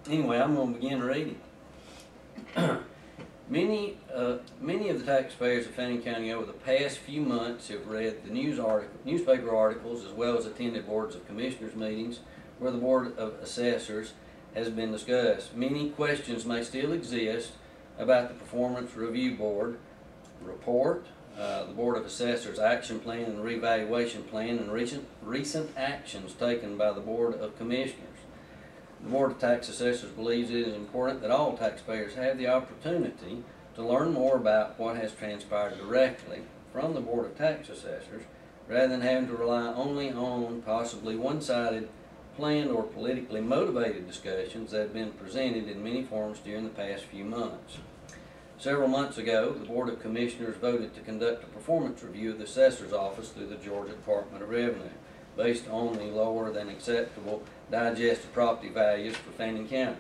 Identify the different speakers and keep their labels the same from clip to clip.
Speaker 1: Anyway, I'm going to begin reading. Many of the taxpayers of Fannin County over the past few months have read the newspaper articles as well as attended boards of commissioners meetings where the Board of Assessors has been discussed. Many questions may still exist about the Performance Review Board report, the Board of Assessors action plan and reevaluation plan, and recent actions taken by the Board of Commissioners. The Board of Tax Assessors believes it is important that all taxpayers have the opportunity to learn more about what has transpired directly from the Board of Tax Assessors rather than having to rely only on possibly one-sided, planned, or politically motivated discussions that have been presented in many forms during the past few months. Several months ago, the Board of Commissioners voted to conduct a performance review of the Assessor's Office through the Georgia Department of Revenue, based on the lower than acceptable digested property values for Fannin County.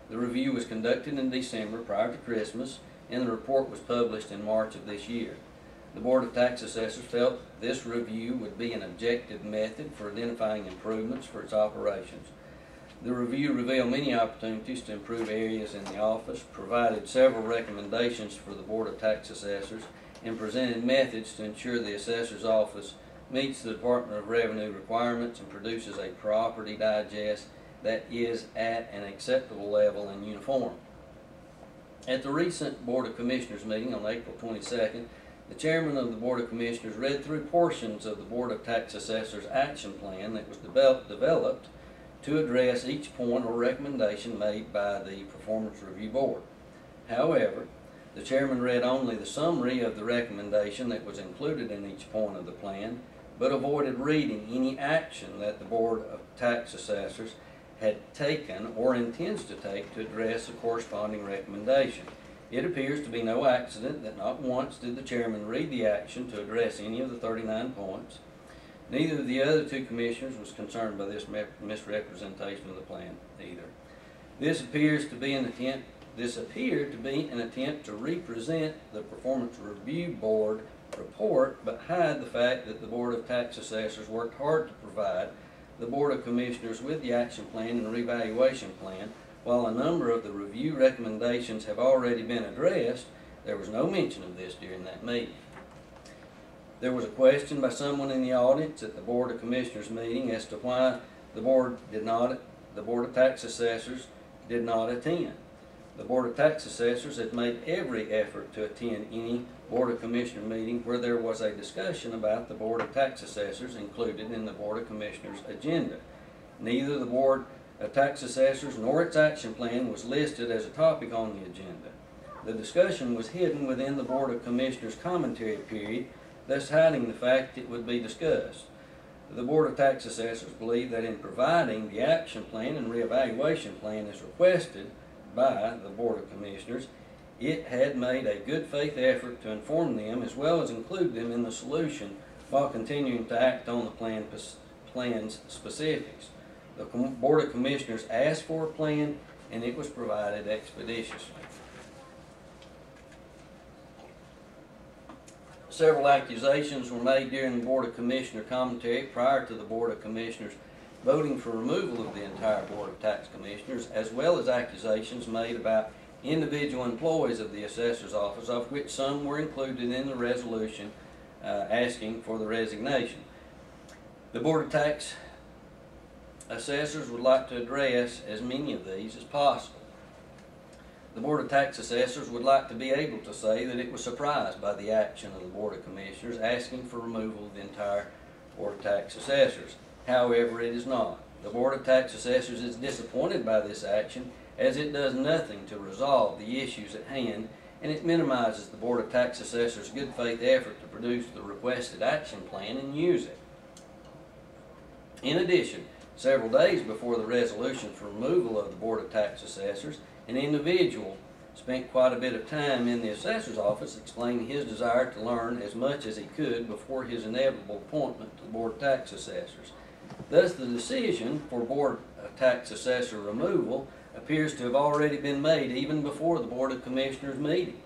Speaker 1: The review was conducted in December prior to Christmas, and the report was published in March of this year. The Board of Tax Assessors felt this review would be an objective method for identifying improvements for its operations. The review revealed many opportunities to improve areas in the office, provided several recommendations for the Board of Tax Assessors, and presented methods to ensure the Assessor's Office meets the Department of Revenue requirements and produces a property digest that is at an acceptable level and uniform. At the recent Board of Commissioners meeting on April 22nd, the chairman of the Board of Commissioners read through portions of the Board of Tax Assessors action plan that was developed to address each point or recommendation made by the Performance Review Board. However, the chairman read only the summary of the recommendation that was included in each point of the plan, but avoided reading any action that the Board of Tax Assessors had taken or intends to take to address a corresponding recommendation. It appears to be no accident that not once did the chairman read the action to address any of the 39 points. Neither of the other two commissioners was concerned by this misrepresentation of the plan either. This appeared to be an attempt to represent the Performance Review Board report, but hide the fact that the Board of Tax Assessors worked hard to provide the Board of Commissioners with the action plan and revaluation plan. While a number of the review recommendations have already been addressed, there was no mention of this during that meeting. There was a question by someone in the audience at the Board of Commissioners meeting as to why the Board of Tax Assessors did not attend. The Board of Tax Assessors had made every effort to attend any Board of Commissioner meeting where there was a discussion about the Board of Tax Assessors included in the Board of Commissioners agenda. Neither the Board of Tax Assessors nor its action plan was listed as a topic on the agenda. The discussion was hidden within the Board of Commissioners commentary period, thus hiding the fact it would be discussed. The Board of Tax Assessors believed that in providing the action plan and reevaluation plan as requested by the Board of Commissioners, it had made a good faith effort to inform them as well as include them in the solution while continuing to act on the plan's specifics. The Board of Commissioners asked for a plan and it was provided expeditiously. Several accusations were made during the Board of Commissioner commentary prior to the Board of Commissioners voting for removal of the entire Board of Tax Commissioners, as well as accusations made about individual employees of the Assessor's Office, of which some were included in the resolution asking for the resignation. The Board of Tax Assessors would like to address as many of these as possible. The Board of Tax Assessors would like to be able to say that it was surprised by the action of the Board of Commissioners asking for removal of the entire Board of Tax Assessors. However, it is not. The Board of Tax Assessors is disappointed by this action as it does nothing to resolve the issues at hand, and it minimizes the Board of Tax Assessors' good faith effort to produce the requested action plan and use it. In addition, several days before the resolution for removal of the Board of Tax Assessors, an individual spent quite a bit of time in the Assessor's Office explaining his desire to learn as much as he could before his inevitable appointment to the Board of Tax Assessors. Thus, the decision for Board of Tax Assessor removal appears to have already been made even before the Board of Commissioners meeting.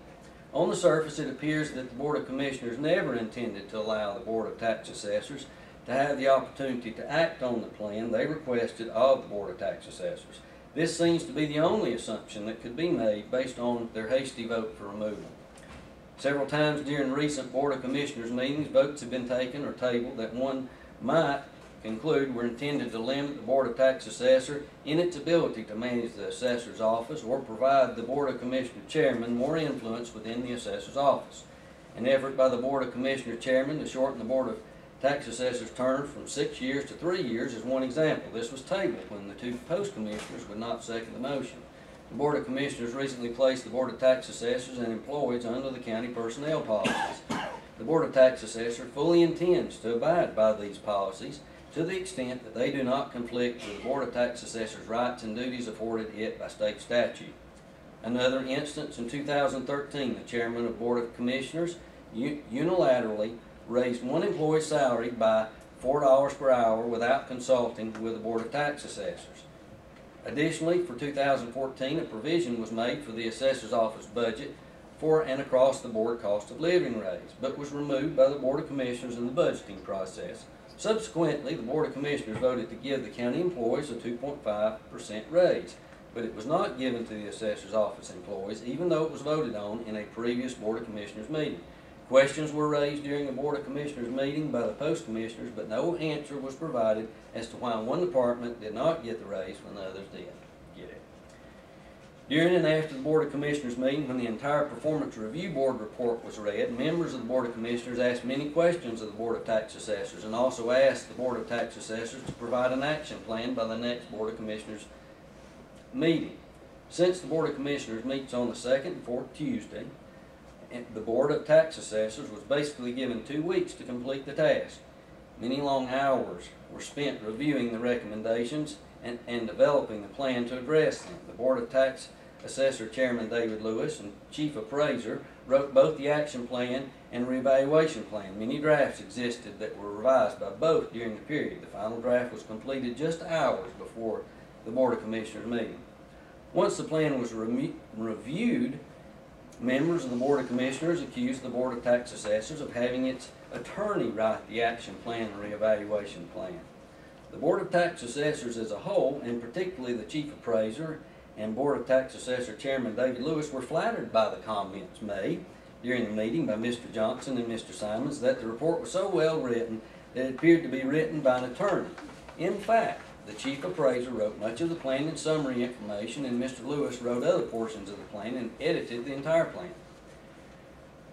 Speaker 1: On the surface, it appears that the Board of Commissioners never intended to allow the Board of Tax Assessors to have the opportunity to act on the plan they requested of the Board of Tax Assessors. This seems to be the only assumption that could be made based on their hasty vote for removal. Several times during recent Board of Commissioners meetings, votes have been taken or tabled that one might conclude were intended to limit the Board of Tax Assessor in its ability to manage the Assessor's office or provide the Board of Commissioner Chairman more influence within the Assessor's office. An effort by the Board of Commissioner Chairman to shorten the Board of Tax Assessor's term from 6 years to 3 years is one example. This was tabled when the two post-commissioners would not second the motion. The Board of Commissioners recently placed the Board of Tax Assessors and employees under the county personnel policies. The Board of Tax Assessors fully intends to abide by these policies to the extent that they do not conflict with the Board of Tax Assessors' rights and duties afforded it by state statute. Another instance, in 2013, the Chairman of the Board of Commissioners unilaterally raised one employee's salary by $4 per hour without consulting with the Board of Tax Assessors. Additionally, for 2014, a provision was made for the Assessor's Office budget for an across-the-board cost of living raise, but was removed by the Board of Commissioners in the budgeting process. Subsequently, the Board of Commissioners voted to give the county employees a 2.5% raise, but it was not given to the Assessor's Office employees, even though it was voted on in a previous Board of Commissioners meeting. Questions were raised during the Board of Commissioners meeting by the post-commissioners, but no answer was provided as to why one department did not get the raise when the others did get it. During and after the Board of Commissioners meeting, when the entire Performance Review Board report was read, members of the Board of Commissioners asked many questions of the Board of Tax Assessors and also asked the Board of Tax Assessors to provide an action plan by the next Board of Commissioners meeting. Since the Board of Commissioners meets on the second and fourth Tuesday, the Board of Tax Assessors was basically given 2 weeks to complete the task. Many long hours were spent reviewing the recommendations and developing the plan to address them. The Board of Tax Assessor Chairman David Lewis and Chief Appraiser wrote both the action plan and reevaluation plan. Many drafts existed that were revised by both during the period. The final draft was completed just hours before the Board of Commissioners meeting. Once the plan was reviewed, members of the Board of Commissioners accused the Board of Tax Assessors of having its attorney write the action plan and reevaluation plan. The Board of Tax Assessors as a whole, and particularly the Chief Appraiser and Board of Tax Assessor Chairman David Lewis, were flattered by the comments made during the meeting by Mr. Johnson and Mr. Simons that the report was so well written that it appeared to be written by an attorney. In fact, the Chief Appraiser wrote much of the plan and summary information, and Mr. Lewis wrote other portions of the plan and edited the entire plan.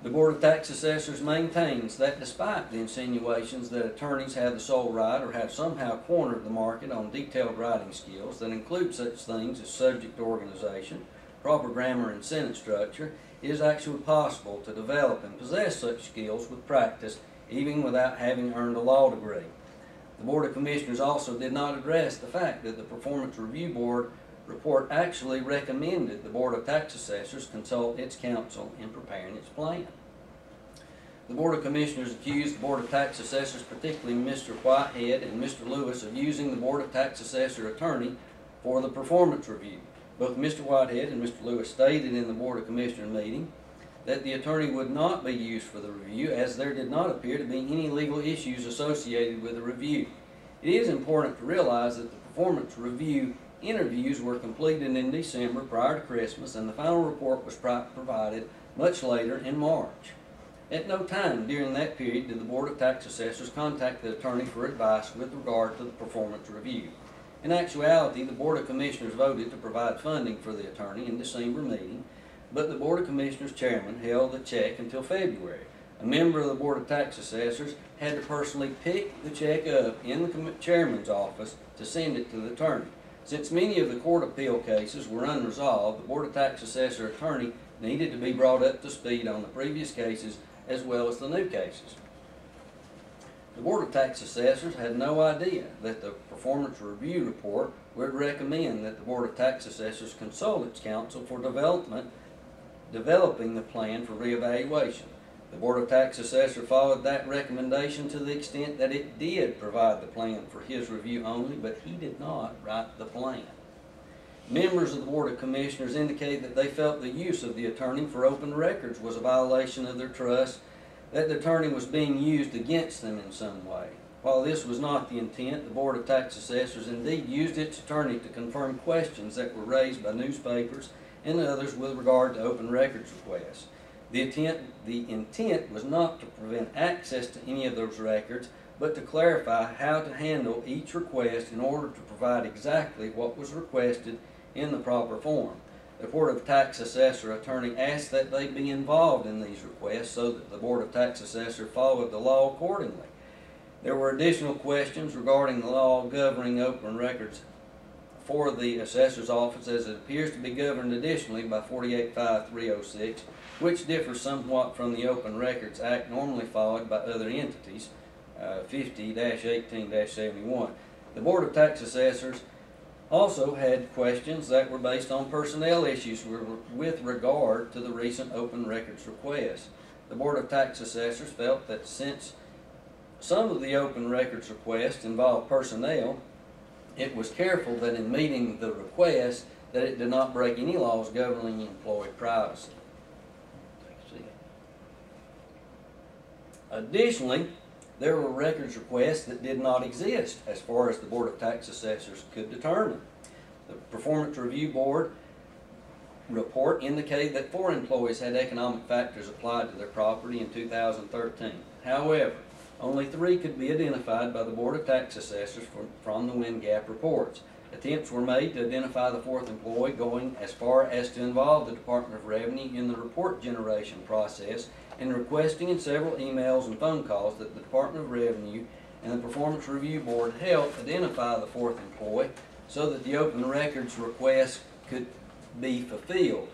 Speaker 1: The Board of Tax Assessors maintains that despite the insinuations that attorneys have the sole right or have somehow cornered the market on detailed writing skills that include such things as subject organization, proper grammar, and sentence structure, it is actually possible to develop and possess such skills with practice even without having earned a law degree. The Board of Commissioners also did not address the fact that the Performance Review Board report actually recommended the Board of Tax Assessors consult its counsel in preparing its plan. The Board of Commissioners accused the Board of Tax Assessors, particularly Mr. Whitehead and Mr. Lewis, of using the Board of Tax Assessor attorney for the performance review. Both Mr. Whitehead and Mr. Lewis stated in the Board of Commissioners meeting that the attorney would not be used for the review, as there did not appear to be any legal issues associated with the review. It is important to realize that the performance review interviews were completed in December prior to Christmas, and the final report was provided much later in March. At no time during that period did the Board of Tax Assessors contact the attorney for advice with regard to the performance review. In actuality, the Board of Commissioners voted to provide funding for the attorney in December meeting, but the Board of Commissioners chairman held the check until February. A member of the Board of Tax Assessors had to personally pick the check up in the chairman's office to send it to the attorney. Since many of the court appeal cases were unresolved, the Board of Tax Assessor attorney needed to be brought up to speed on the previous cases as well as the new cases. The Board of Tax Assessors had no idea that the performance review report would recommend that the Board of Tax Assessors consult its counsel for developing the plan for reevaluation. The Board of Tax Assessors followed that recommendation to the extent that it did provide the plan for his review only, but he did not write the plan. Members of the Board of Commissioners indicated that they felt the use of the attorney for open records was a violation of their trust, that the attorney was being used against them in some way. While this was not the intent, the Board of Tax Assessors indeed used its attorney to confirm questions that were raised by newspapers and others with regard to open records requests. The intent was not to prevent access to any of those records, but to clarify how to handle each request in order to provide exactly what was requested in the proper form. The Board of Tax Assessor attorney asked that they be involved in these requests so that the Board of Tax Assessor followed the law accordingly. There were additional questions regarding the law governing open records for the Assessor's Office, as it appears to be governed additionally by 485306, which differs somewhat from the Open Records Act normally followed by other entities, 50-18-71. The Board of Tax Assessors also had questions that were based on personnel issues with regard to the recent open records request. The Board of Tax Assessors felt that since some of the open records requests involved personnel, it was careful that in meeting the request that it did not break any laws governing employee privacy. Additionally, there were records requests that did not exist as far as the Board of Tax Assessors could determine. The Performance Review Board report indicated that 4 employees had economic factors applied to their property in 2013. However, only 3 could be identified by the Board of Tax Assessors from the Wind Gap reports. Attempts were made to identify the 4th employee, going as far as to involve the Department of Revenue in the report generation process and requesting in several emails and phone calls that the Department of Revenue and the Performance Review Board help identify the 4th employee so that the open records request could be fulfilled.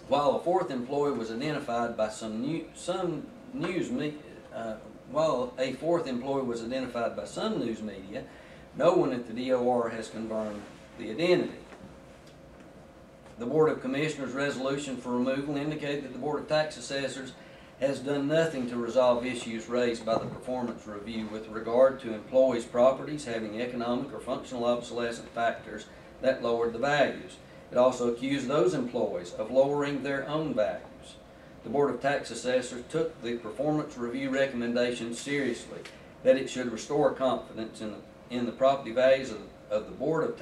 Speaker 1: While a 4th employee was identified by some news media, no one at the DOR has confirmed the identity. The Board of Commissioners' resolution for removal indicated that the Board of Tax Assessors has done nothing to resolve issues raised by the performance review with regard to employees' properties having economic or functional obsolescent factors that lowered the values. It also accused those employees of lowering their own values. The Board of Tax Assessors took the performance review recommendation seriously, that it should restore confidence in the property values of the Board of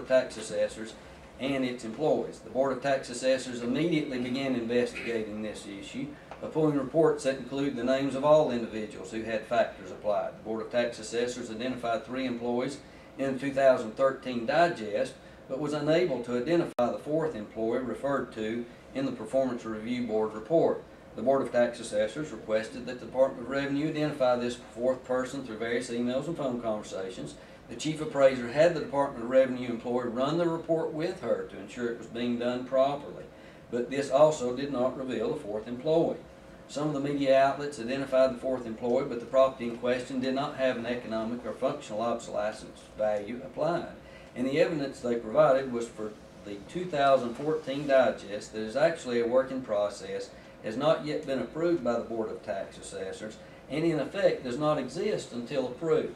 Speaker 1: Tax Assessors and its employees. The Board of Tax Assessors immediately began investigating this issue, pulling reports that include the names of all individuals who had factors applied. The Board of Tax Assessors identified 3 employees in the 2013 digest, but was unable to identify the 4th employee referred to in the Performance Review Board report. The Board of Tax Assessors requested that the Department of Revenue identify this 4th person through various emails and phone conversations. The Chief Appraiser had the Department of Revenue employee run the report with her to ensure it was being done properly, but this also did not reveal the 4th employee. Some of the media outlets identified the 4th employee, but the property in question did not have an economic or functional obsolescence value applied, and the evidence they provided was for the 2014 digest that is actually a work in process, has not yet been approved by the Board of Tax Assessors, and in effect does not exist until approved.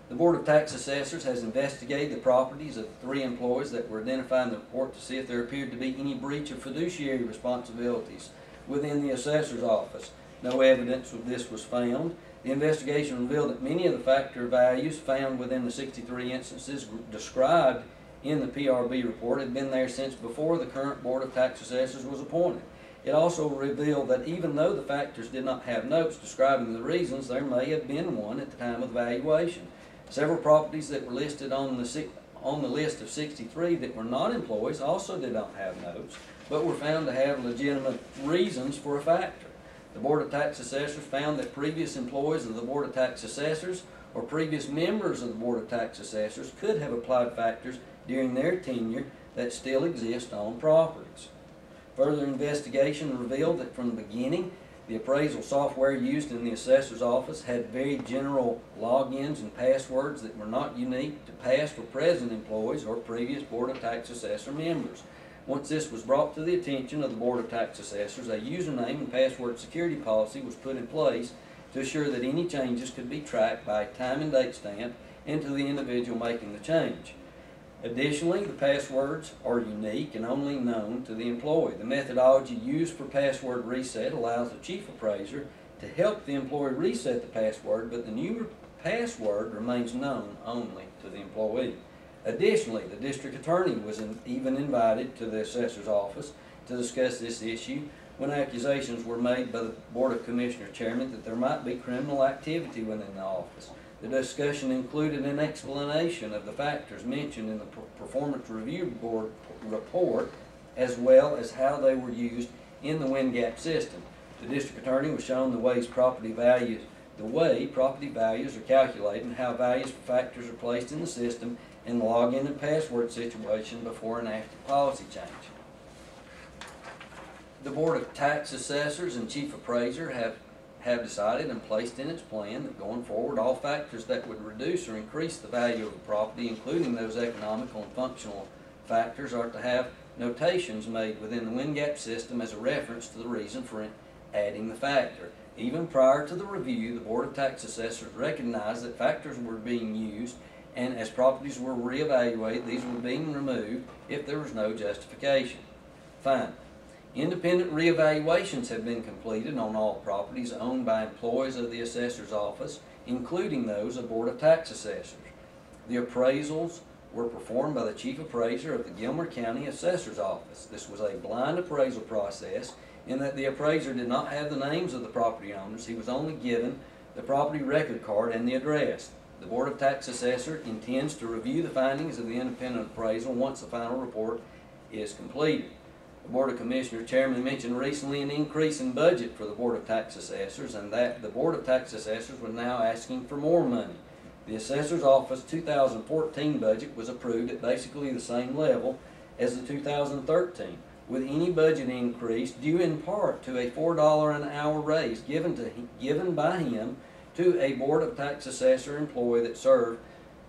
Speaker 1: The Board of Tax Assessors has investigated the properties of the 3 employees that were identified in the report to see if there appeared to be any breach of fiduciary responsibilities within the Assessor's Office. No evidence of this was found. The investigation revealed that many of the factor values found within the 63 instances described in the PRB report had been there since before the current Board of Tax Assessors was appointed. It also revealed that even though the factors did not have notes describing the reasons, there may have been one at the time of the valuation. Several properties that were listed on the list of 63 that were not employees also did not have notes, but were found to have legitimate reasons for a factor. The Board of Tax Assessors found that previous employees of the Board of Tax Assessors or previous members of the Board of Tax Assessors could have applied factors during their tenure that still exist on properties. Further investigation revealed that from the beginning, the appraisal software used in the Assessor's Office had very general logins and passwords that were not unique to past or present employees or previous Board of Tax Assessor members. Once this was brought to the attention of the Board of Tax Assessors, a username and password security policy was put in place to assure that any changes could be tracked by a time and date stamp and to the individual making the change. Additionally, the passwords are unique and only known to the employee. The methodology used for password reset allows the Chief Appraiser to help the employee reset the password, but the new password remains known only to the employee. Additionally, the district attorney was even invited to the assessor's office to discuss this issue when accusations were made by the Board of Commissioners chairman that there might be criminal activity within the office. The discussion included an explanation of the factors mentioned in the Performance Review Board report, as well as how they were used in the WinGap system. The district attorney was shown the way property values are calculated and how various factors are placed in the system in the login and password situation before and after policy change. The Board of Tax Assessors and Chief Appraiser have decided and placed in its plan that going forward all factors that would reduce or increase the value of the property, including those economical and functional factors, are to have notations made within the WinGap system as a reference to the reason for adding the factor. Even prior to the review, the Board of Tax Assessors recognized that factors were being used, and as properties were reevaluated, these were being removed if there was no justification. Finally, independent reevaluations have been completed on all properties owned by employees of the Assessor's Office, including those of Board of Tax Assessors. The appraisals were performed by the Chief Appraiser of the Gilmer County Assessor's Office. This was a blind appraisal process in that the appraiser did not have the names of the property owners. He was only given the property record card and the address. The Board of Tax Assessor intends to review the findings of the independent appraisal once the final report is completed. The Board of Commissioners Chairman mentioned recently an increase in budget for the Board of Tax Assessors, and that the Board of Tax Assessors was now asking for more money. The Assessor's Office 2014 budget was approved at basically the same level as the 2013, with any budget increase due in part to a $4 an hour raise given by him to a Board of Tax Assessor employee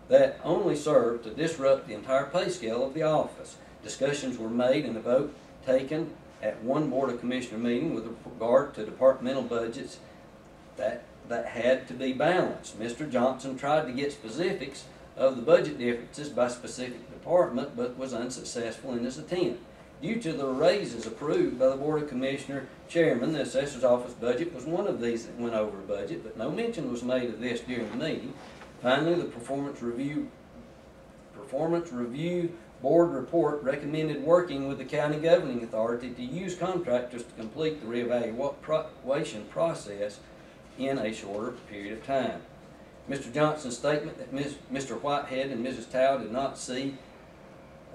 Speaker 1: that only served to disrupt the entire pay scale of the office. Discussions were made and a vote taken at one Board of Commissioner meeting with regard to departmental budgets that had to be balanced. Mr. Johnson tried to get specifics of the budget differences by specific department, but was unsuccessful in his attempt. Due to the raises approved by the Board of Commissioner Chairman, the Assessor's Office budget was one of these that went over budget, but no mention was made of this during the meeting. Finally, the Performance Review Board report recommended working with the County Governing Authority to use contractors to complete the reevaluation process in a shorter period of time. Mr. Johnson's statement that Mr. Whitehead and Mrs. Tao did not see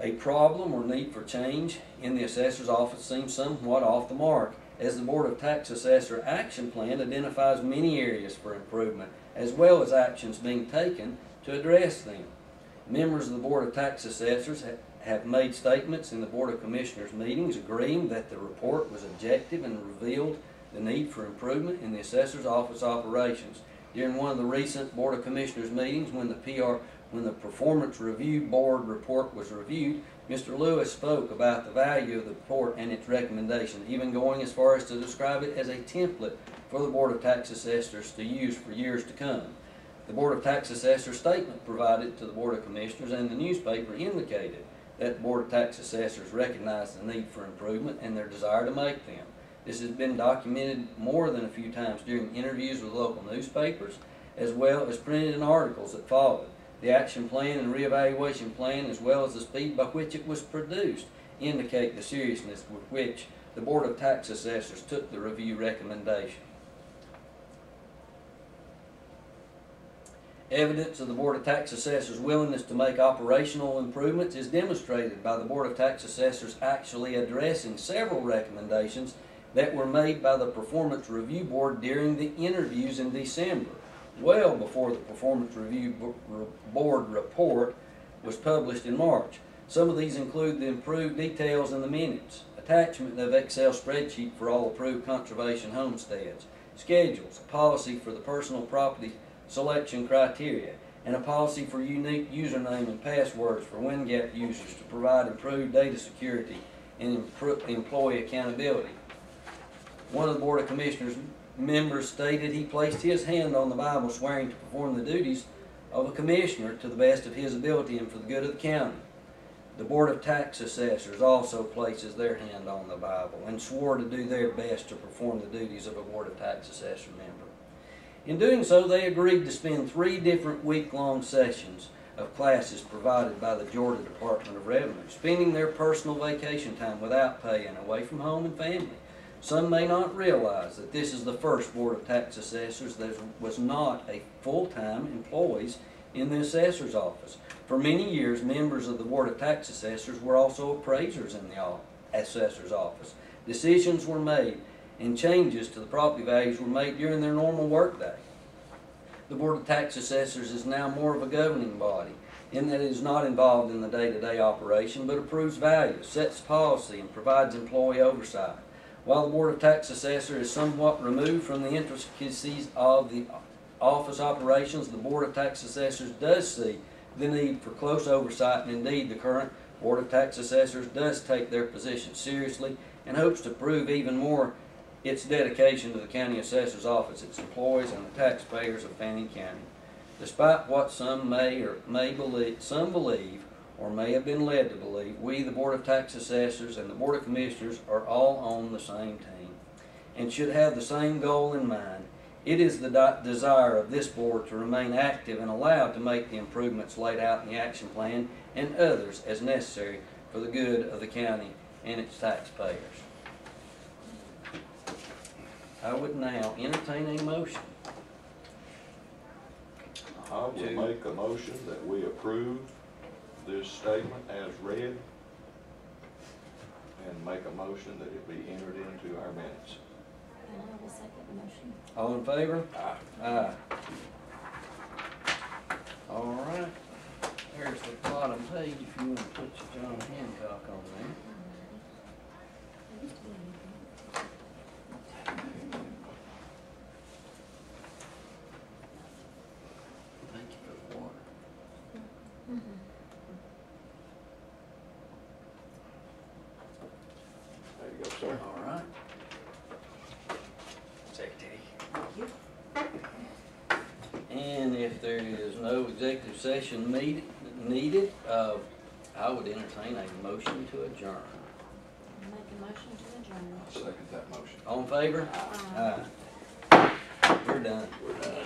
Speaker 1: a problem or need for change in the Assessor's Office seems somewhat off the mark, as the Board of Tax Assessor Action Plan identifies many areas for improvement, as well as actions being taken to address them. Members of the Board of Tax Assessors have made statements in the Board of Commissioners meetings agreeing that the report was objective and revealed the need for improvement in the Assessor's Office operations. During one of the recent Board of Commissioners meetings, when the Performance Review Board report was reviewed, Mr. Lewis spoke about the value of the report and its recommendation, even going as far as to describe it as a template for the Board of Tax Assessors to use for years to come. The Board of Tax Assessors statement provided to the Board of Commissioners and the newspaper indicated that the Board of Tax Assessors recognized the need for improvement and their desire to make them. This has been documented more than a few times during interviews with local newspapers, as well as printed in articles that followed. The action plan and reevaluation plan, as well as the speed by which it was produced, indicate the seriousness with which the Board of Tax Assessors took the review recommendation. Evidence of the Board of Tax Assessors' willingness to make operational improvements is demonstrated by the Board of Tax Assessors actually addressing several recommendations that were made by the Performance Review Board during the interviews in December, well before the Performance Review Board report was published in March. Some of these include the improved details in the minutes, attachment of Excel spreadsheet for all approved conservation homesteads, schedules, a policy for the personal property selection criteria, and a policy for unique username and passwords for WinGap users to provide improved data security and employee accountability. One of the Board of Commissioners members stated he placed his hand on the Bible, swearing to perform the duties of a commissioner to the best of his ability and for the good of the county. The Board of Tax Assessors also places their hand on the Bible and swore to do their best to perform the duties of a Board of Tax Assessor member. In doing so, they agreed to spend 3 different week-long sessions of classes provided by the Georgia Department of Revenue, spending their personal vacation time without pay and away from home and family. Some may not realize that this is the first Board of Tax Assessors that was not a full-time employees in the assessor's office. For many years, members of the Board of Tax Assessors were also appraisers in the assessor's office. Decisions were made and changes to the property values were made during their normal workday. The Board of Tax Assessors is now more of a governing body in that it is not involved in the day-to-day operation but approves values, sets policy, and provides employee oversight. While the Board of Tax Assessors is somewhat removed from the intricacies of the office operations, the Board of Tax Assessors does see the need for close oversight, and indeed the current Board of Tax Assessors does take their position seriously and hopes to prove even more its dedication to the County Assessor's Office, its employees, and the taxpayers of Fannin County. Despite what some believe or may have been led to believe, we, the Board of Tax Assessors and the Board of Commissioners, are all on the same team and should have the same goal in mind. It is the desire of this board to remain active and allowed to make the improvements laid out in the action plan and others as necessary for the good of the county and its taxpayers. I would now entertain a motion.
Speaker 2: I will make a motion that we approve this statement as read and make a motion that it be entered into our minutes.
Speaker 3: And I will second the motion.
Speaker 1: All in favor?
Speaker 2: Aye.
Speaker 1: Aye. All right. There's the bottom page if you want to put your John Hancock on there. Thank you for the water.
Speaker 2: There you go, sir.
Speaker 1: All right. Secretary. And if there is no executive session needed, I would entertain a motion to adjourn.
Speaker 3: Make a motion to adjourn.
Speaker 2: I second that motion.
Speaker 1: All in favor?
Speaker 3: Aye.
Speaker 1: Aye. We're done.
Speaker 2: We're done.